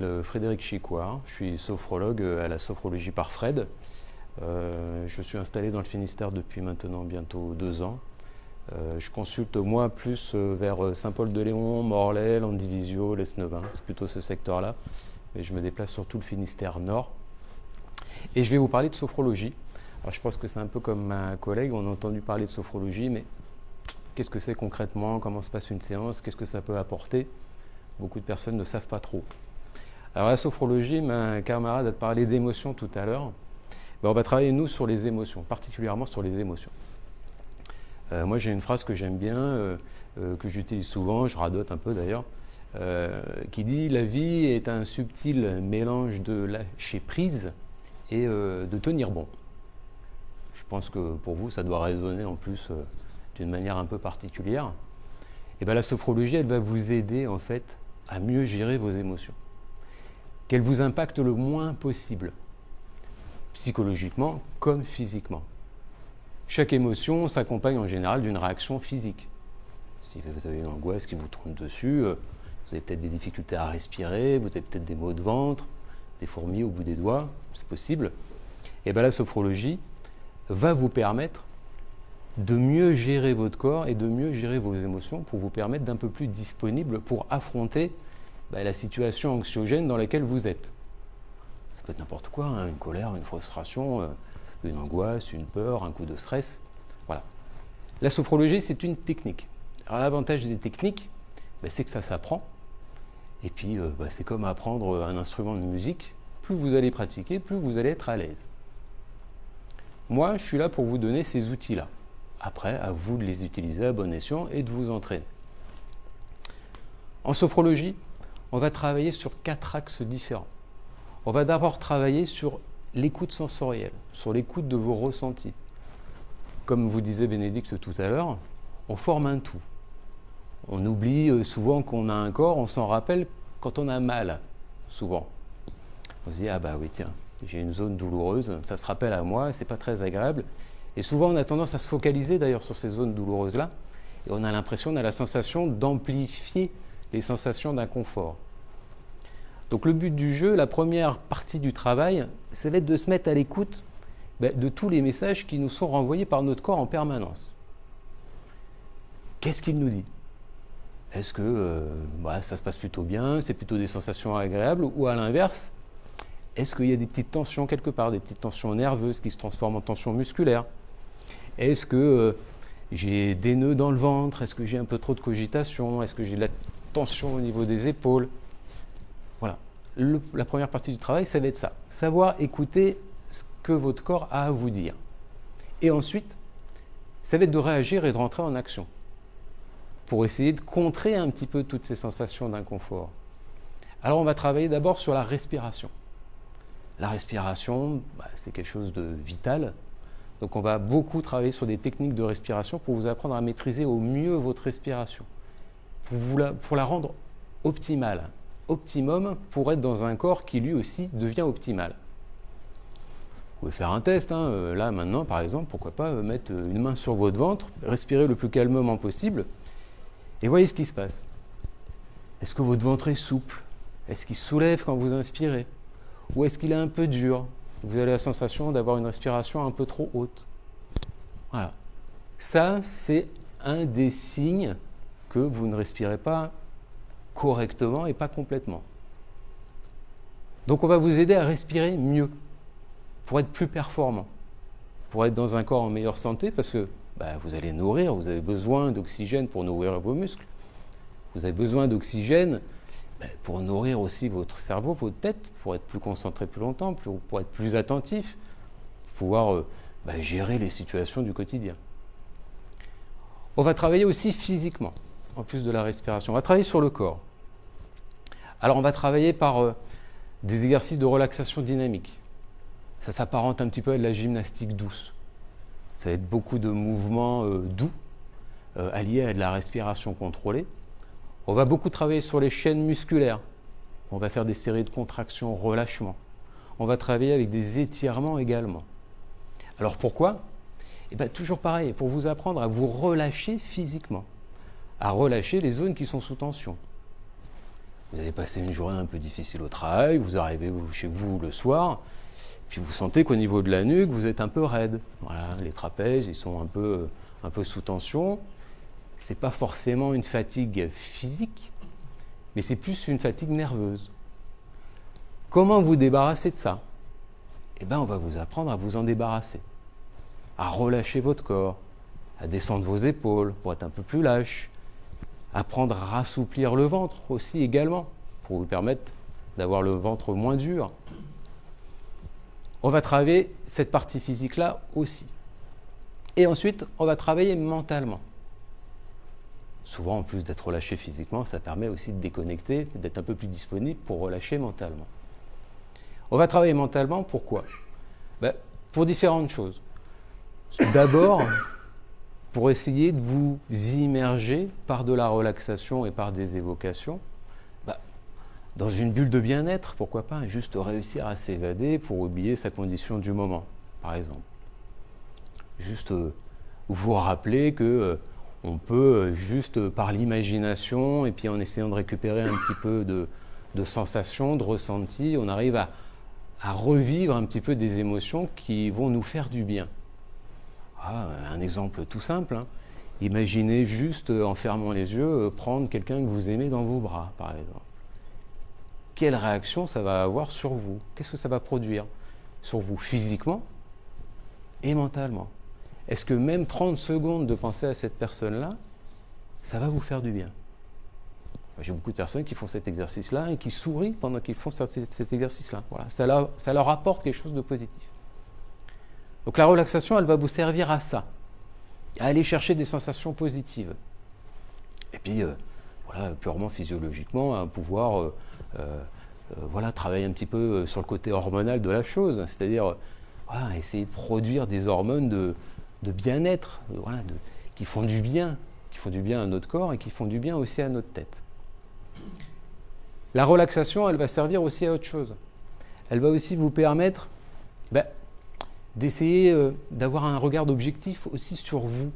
m'appelle Frédéric Chicoire, je suis sophrologue à la sophrologie par Fred. Je suis installé dans le Finistère depuis maintenant bientôt 2 ans. Je consulte moi plus vers Saint-Paul-de-Léon, Morlaix, Landivisiau, l'Esnevin, c'est plutôt ce secteur-là. Mais je me déplace sur tout le Finistère Nord. Et je vais vous parler de sophrologie. Alors je pense que c'est un peu comme ma collègue, on a entendu parler de sophrologie, mais qu'est-ce que c'est concrètement? Comment se passe une séance? Qu'est-ce que ça peut apporter? Beaucoup de personnes ne savent pas trop. Alors la sophrologie, ma camarade a parlé d'émotions tout à l'heure. On va travailler nous sur les émotions, particulièrement sur les émotions. Moi j'ai une phrase que j'aime bien, que j'utilise souvent, je radote un peu d'ailleurs, qui dit « La vie est un subtil mélange de lâcher prise et de tenir bon ». Je pense que pour vous ça doit résonner en plus d'une manière un peu particulière. Et bien la sophrologie, elle va vous aider en fait à mieux gérer vos émotions. Qu'elles vous impactent le moins possible, psychologiquement comme physiquement. Chaque émotion s'accompagne en général d'une réaction physique. Si vous avez une angoisse qui vous tourne dessus, vous avez peut-être des difficultés à respirer, vous avez peut-être des maux de ventre, des fourmis au bout des doigts, c'est possible. Et bien la sophrologie va vous permettre de mieux gérer votre corps et de mieux gérer vos émotions pour vous permettre d'un peu plus disponible pour affronter la situation anxiogène dans laquelle vous êtes. Ça peut être n'importe quoi, hein, une colère, une frustration, une angoisse, une peur, un coup de stress. Voilà. La sophrologie, c'est une technique. Alors l'avantage des techniques, c'est que ça s'apprend. Et puis, c'est comme apprendre un instrument de musique. Plus vous allez pratiquer, plus vous allez être à l'aise. Moi, je suis là pour vous donner ces outils-là. Après, à vous de les utiliser à bon escient et de vous entraîner. En sophrologie, on va travailler sur 4 axes différents. On va d'abord travailler sur l'écoute sensorielle, sur l'écoute de vos ressentis. Comme vous disait Bénédicte tout à l'heure, on forme un tout. On oublie souvent qu'on a un corps, on s'en rappelle quand on a mal, souvent. On se dit, ah bah oui tiens, j'ai une zone douloureuse, ça se rappelle à moi, c'est pas très agréable. Et souvent, on a tendance à se focaliser d'ailleurs sur ces zones douloureuses-là. Et on a l'impression, on a la sensation d'amplifier les sensations d'inconfort. Donc le but du jeu, la première partie du travail, ça va être de se mettre à l'écoute de tous les messages qui nous sont renvoyés par notre corps en permanence. Qu'est-ce qu'il nous dit? Est-ce que ça se passe plutôt bien, c'est plutôt des sensations agréables, ou à l'inverse, est-ce qu'il y a des petites tensions quelque part, des petites tensions nerveuses qui se transforment en tensions musculaires? Est-ce que j'ai des nœuds dans le ventre? Est-ce que j'ai un peu trop de cogitation? Est-ce que j'ai de la tension au niveau des épaules? Voilà. La première partie du travail, ça va être ça. Savoir écouter ce que votre corps a à vous dire. Et ensuite, ça va être de réagir et de rentrer en action pour essayer de contrer un petit peu toutes ces sensations d'inconfort. Alors, on va travailler d'abord sur la respiration. La respiration, c'est quelque chose de vital. Donc on va beaucoup travailler sur des techniques de respiration pour vous apprendre à maîtriser au mieux votre respiration, pour la rendre optimale, optimum pour être dans un corps qui lui aussi devient optimal. Vous pouvez faire un test, hein. Là maintenant par exemple, pourquoi pas mettre une main sur votre ventre, respirer le plus calmement possible et voyez ce qui se passe. Est-ce que votre ventre est souple? Est-ce qu'il soulève quand vous inspirez? Ou est-ce qu'il est un peu dur? Vous avez la sensation d'avoir une respiration un peu trop haute. Voilà. Ça, c'est un des signes que vous ne respirez pas correctement et pas complètement. Donc, on va vous aider à respirer mieux, pour être plus performant, pour être dans un corps en meilleure santé, parce que vous allez nourrir, vous avez besoin d'oxygène pour nourrir vos muscles, vous avez besoin d'oxygène pour nourrir aussi votre cerveau, votre tête, pour être plus concentré plus longtemps, pour être plus attentif, pour pouvoir gérer les situations du quotidien. On va travailler aussi physiquement, en plus de la respiration. On va travailler sur le corps. Alors on va travailler par des exercices de relaxation dynamique. Ça s'apparente un petit peu à de la gymnastique douce. Ça va être beaucoup de mouvements doux, alliés à de la respiration contrôlée. On va beaucoup travailler sur les chaînes musculaires. On va faire des séries de contractions, relâchements. On va travailler avec des étirements également. Alors pourquoi? Toujours pareil, pour vous apprendre à vous relâcher physiquement, à relâcher les zones qui sont sous tension. Vous avez passé une journée un peu difficile au travail, vous arrivez chez vous le soir, puis vous sentez qu'au niveau de la nuque, vous êtes un peu raide. Voilà, les trapèzes, ils sont un peu sous tension. Ce n'est pas forcément une fatigue physique, mais c'est plus une fatigue nerveuse. Comment vous débarrasser de ça? Eh bien, on va vous apprendre à vous en débarrasser, à relâcher votre corps, à descendre vos épaules pour être un peu plus lâche, apprendre à rassouplir le ventre aussi également, pour vous permettre d'avoir le ventre moins dur. On va travailler cette partie physique-là aussi. Et ensuite, on va travailler mentalement. Souvent, en plus d'être relâché physiquement, ça permet aussi de déconnecter, d'être un peu plus disponible pour relâcher mentalement. On va travailler mentalement, pourquoi? Pour différentes choses. D'abord, pour essayer de vous immerger par de la relaxation et par des évocations, dans une bulle de bien-être, pourquoi pas, juste réussir à s'évader pour oublier sa condition du moment, par exemple. Juste vous rappeler que on peut, juste par l'imagination, et puis en essayant de récupérer un petit peu de sensations, de ressentis, on arrive à revivre un petit peu des émotions qui vont nous faire du bien. Un exemple tout simple, hein. Imaginez juste, en fermant les yeux, prendre quelqu'un que vous aimez dans vos bras, par exemple. Quelle réaction ça va avoir sur vous? Qu'est-ce que ça va produire sur vous physiquement et mentalement? Est-ce que même 30 secondes de penser à cette personne-là, ça va vous faire du bien? J'ai beaucoup de personnes qui font cet exercice-là et qui sourient pendant qu'ils font cet exercice-là. Voilà, ça leur apporte quelque chose de positif. Donc la relaxation, elle va vous servir à ça, à aller chercher des sensations positives. Et puis, purement physiologiquement, à pouvoir travailler un petit peu sur le côté hormonal de la chose, c'est-à-dire essayer de produire des hormones de bien-être, qui font du bien à notre corps et qui font du bien aussi à notre tête. La relaxation, elle va servir aussi à autre chose. Elle va aussi vous permettre d'essayer d'avoir un regard objectif aussi sur vous.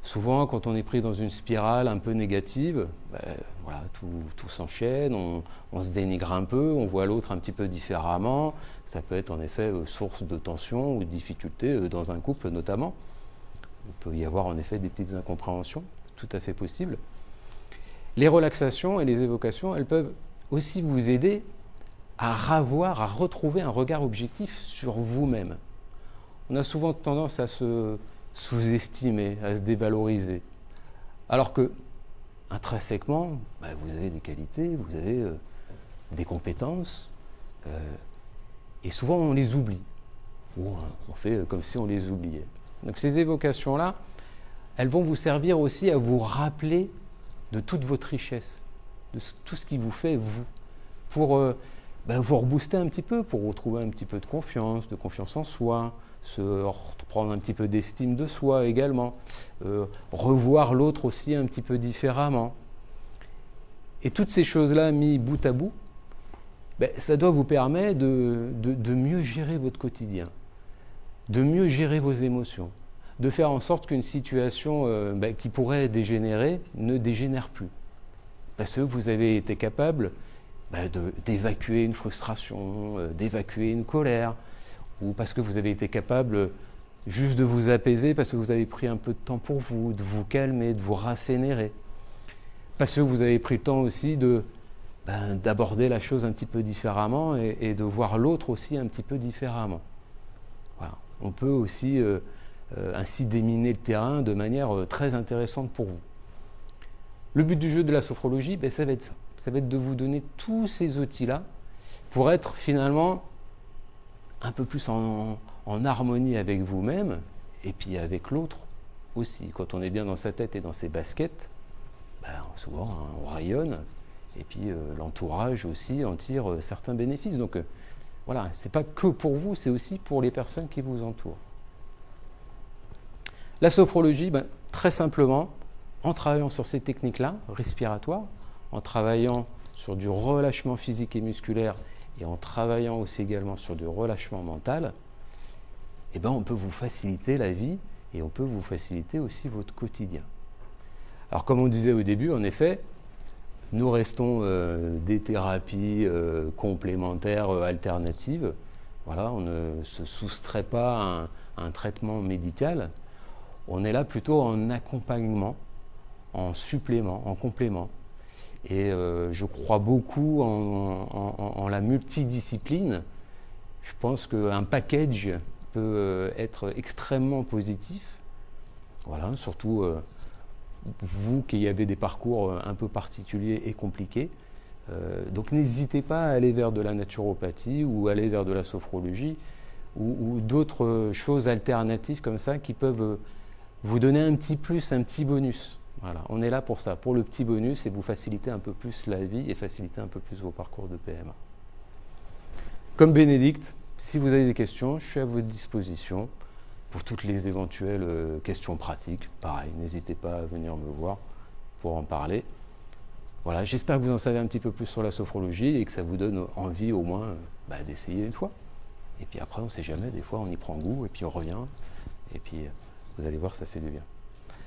Souvent, quand on est pris dans une spirale un peu négative, tout s'enchaîne, on se dénigre un peu, on voit l'autre un petit peu différemment. Ça peut être en effet source de tension ou de difficultés dans un couple notamment. Il peut y avoir en effet des petites incompréhensions, tout à fait possible. Les relaxations et les évocations, elles peuvent aussi vous aider à retrouver un regard objectif sur vous-même. On a souvent tendance à se sous-estimer, à se dévaloriser. Alors que, intrinsèquement, vous avez des qualités, vous avez des compétences, et souvent on les oublie. Ou on fait comme si on les oubliait. Donc ces évocations-là, elles vont vous servir aussi à vous rappeler de toute votre richesse, de tout ce qui vous fait vous, pour vous rebooster un petit peu, pour retrouver un petit peu de confiance en soi, se reprendre un petit peu d'estime de soi également, revoir l'autre aussi un petit peu différemment. Et toutes ces choses-là mis bout à bout, ça doit vous permettre de mieux gérer votre quotidien, de mieux gérer vos émotions, de faire en sorte qu'une situation qui pourrait dégénérer ne dégénère plus. Parce que vous avez été capable d'évacuer une frustration, d'évacuer une colère, ou parce que vous avez été capable juste de vous apaiser, parce que vous avez pris un peu de temps pour vous, de vous calmer, de vous rassénérer. Parce que vous avez pris le temps aussi d'aborder la chose un petit peu différemment et de voir l'autre aussi un petit peu différemment. Voilà. On peut aussi ainsi déminer le terrain de manière très intéressante pour vous. Le but du jeu de la sophrologie, ça va être ça. Ça va être de vous donner tous ces outils-là pour être finalement un peu plus en harmonie avec vous-même et puis avec l'autre aussi. Quand on est bien dans sa tête et dans ses baskets, souvent on rayonne et puis l'entourage aussi en tire certains bénéfices. Donc c'est pas que pour vous, c'est aussi pour les personnes qui vous entourent. La sophrologie, très simplement, en travaillant sur ces techniques-là, respiratoires, en travaillant sur du relâchement physique et musculaire et en travaillant aussi également sur du relâchement mental, on peut vous faciliter la vie et on peut vous faciliter aussi votre quotidien. Alors comme on disait au début, en effet, nous restons des thérapies complémentaires, alternatives. Voilà, on ne se soustrait pas à un traitement médical. On est là plutôt en accompagnement, en supplément, en complément. Et je crois beaucoup en la multidiscipline. Je pense qu'un package peut être extrêmement positif. Voilà, surtout vous qui avez des parcours un peu particuliers et compliqués. Donc n'hésitez pas à aller vers de la naturopathie ou aller vers de la sophrologie ou d'autres choses alternatives comme ça qui peuvent vous donner un petit plus, un petit bonus. Voilà, on est là pour ça, pour le petit bonus et vous faciliter un peu plus la vie et faciliter un peu plus vos parcours de PMA. Comme Bénédicte, si vous avez des questions, je suis à votre disposition pour toutes les éventuelles questions pratiques. Pareil, n'hésitez pas à venir me voir pour en parler. Voilà, j'espère que vous en savez un petit peu plus sur la sophrologie et que ça vous donne envie au moins d'essayer une fois. Et puis après, on ne sait jamais, des fois on y prend goût et puis on revient. Et puis vous allez voir, ça fait du bien.